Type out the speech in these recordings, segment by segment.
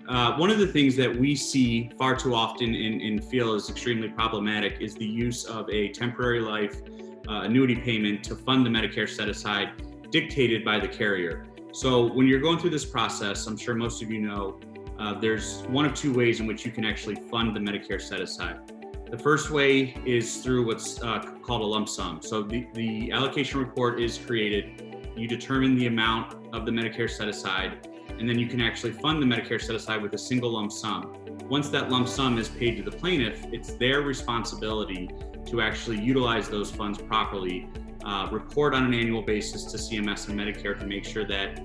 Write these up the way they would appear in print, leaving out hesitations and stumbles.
One of the things that we see far too often and feel is extremely problematic is the use of a temporary life annuity payment to fund the Medicare set-aside dictated by the carrier. So when you're going through this process, I'm sure most of you know, there's one of two ways in which you can actually fund the Medicare set-aside. The first way is through what's called a lump sum. So the allocation report is created, you determine the amount of the Medicare set-aside, and then you can actually fund the Medicare set-aside with a single lump sum. Once that lump sum is paid to the plaintiff, it's their responsibility to actually utilize those funds properly, report on an annual basis to CMS and Medicare to make sure that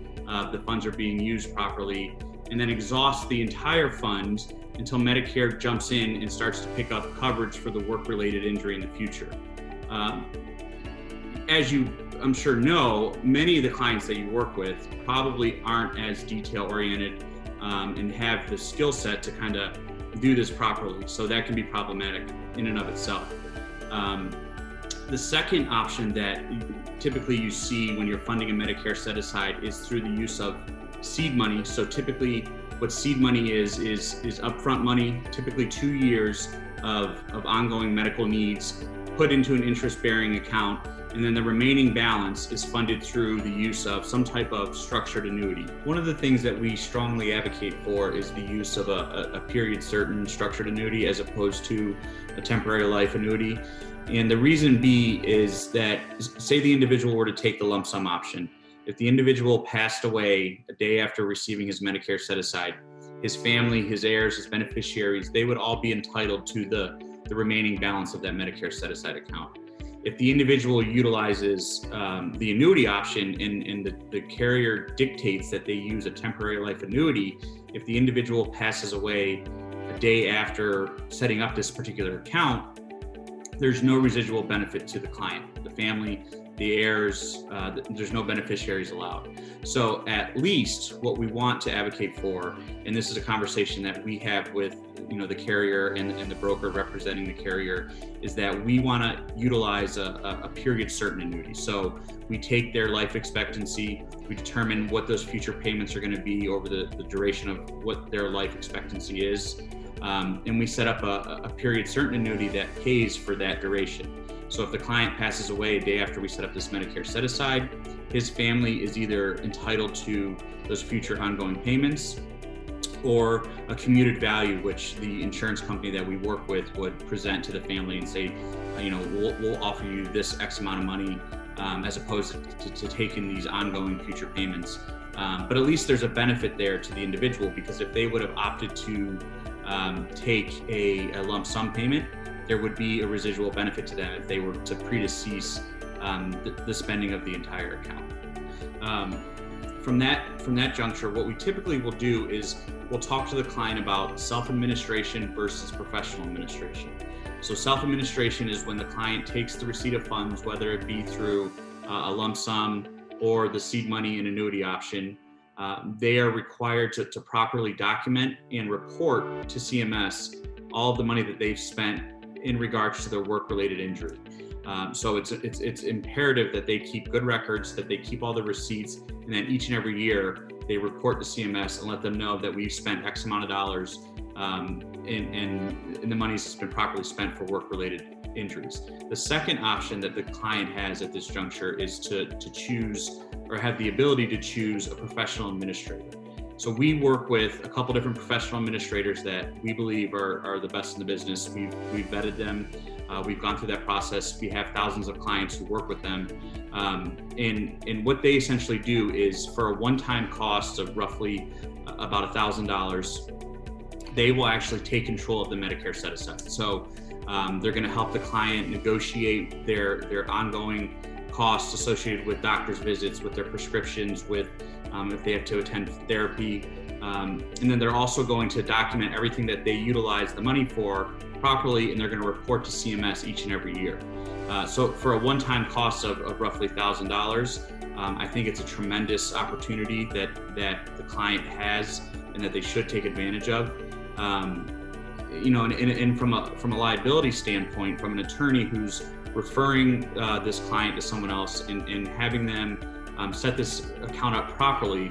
the funds are being used properly, and then exhaust the entire fund until Medicare jumps in and starts to pick up coverage for the work-related injury in the future. As you, I'm sure, know, many of the clients that you work with probably aren't as detail-oriented and have the skill set to kind of do this properly. So that can be problematic in and of itself. The second option that typically you see when you're funding a Medicare set-aside is through the use of seed money. So typically what seed money is upfront money, typically 2 years of ongoing medical needs put into an interest-bearing account, and then the remaining balance is funded through the use of some type of structured annuity. One of the things that we strongly advocate for is the use of a period certain structured annuity as opposed to a temporary life annuity. And the reason B is that, say the individual were to take the lump sum option. If the individual passed away a day after receiving his Medicare set-aside, his family, his heirs, his beneficiaries, they would all be entitled to the remaining balance of that Medicare set-aside account. If the individual utilizes the annuity option and the carrier dictates that they use a temporary life annuity, if the individual passes away a day after setting up this particular account, there's no residual benefit to the client, the family, the heirs, there's no beneficiaries allowed. So at least what we want to advocate for, and this is a conversation that we have with the carrier and the broker representing the carrier, is that we want to utilize a period certain annuity. So we take their life expectancy, we determine what those future payments are going to be over the duration of what their life expectancy is, and we set up a period certain annuity that pays for that duration. So if the client passes away a day after we set up this Medicare set-aside, his family is either entitled to those future ongoing payments or a commuted value, which the insurance company that we work with would present to the family and say, we'll offer you this X amount of money as opposed to taking these ongoing future payments. But at least there's a benefit there to the individual, because if they would have opted to take a lump sum payment, there would be a residual benefit to them if they were to predecease the spending of the entire account. From that juncture, what we typically will do is we'll talk to the client about self-administration versus professional administration. So self-administration is when the client takes the receipt of funds, whether it be through a lump sum or the seed money and annuity option. They are required to properly document and report to CMS all of the money that they've spent in regards to their work-related injury. So it's imperative that they keep good records, that they keep all the receipts, and then each and every year they report to CMS and let them know that we've spent X amount of dollars and the money's been properly spent for work-related injuries. The second option that the client has at this juncture is to choose or have the ability to choose a professional administrator. So we work with a couple different professional administrators that we believe are the best in the business. We've vetted them. We've gone through that process. We have thousands of clients who work with them. And what they essentially do is, for a one-time cost of roughly about $1,000, they will actually take control of the Medicare set-aside. So they're going to help the client negotiate their ongoing costs associated with doctor's visits, with their prescriptions, with if they have to attend therapy. And then they're also going to document everything that they utilize the money for properly, and they're going to report to CMS each and every year. So for a one-time cost of roughly $1,000, I think it's a tremendous opportunity that the client has and that they should take advantage of. And from a liability standpoint, from an attorney who's referring this client to someone else and having them set this account up properly,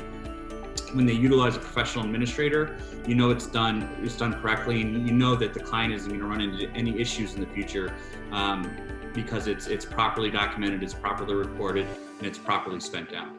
when they utilize a professional administrator, you know it's done correctly, and you know that the client isn't going to run into any issues in the future because it's properly documented, it's properly reported, and it's properly spent out.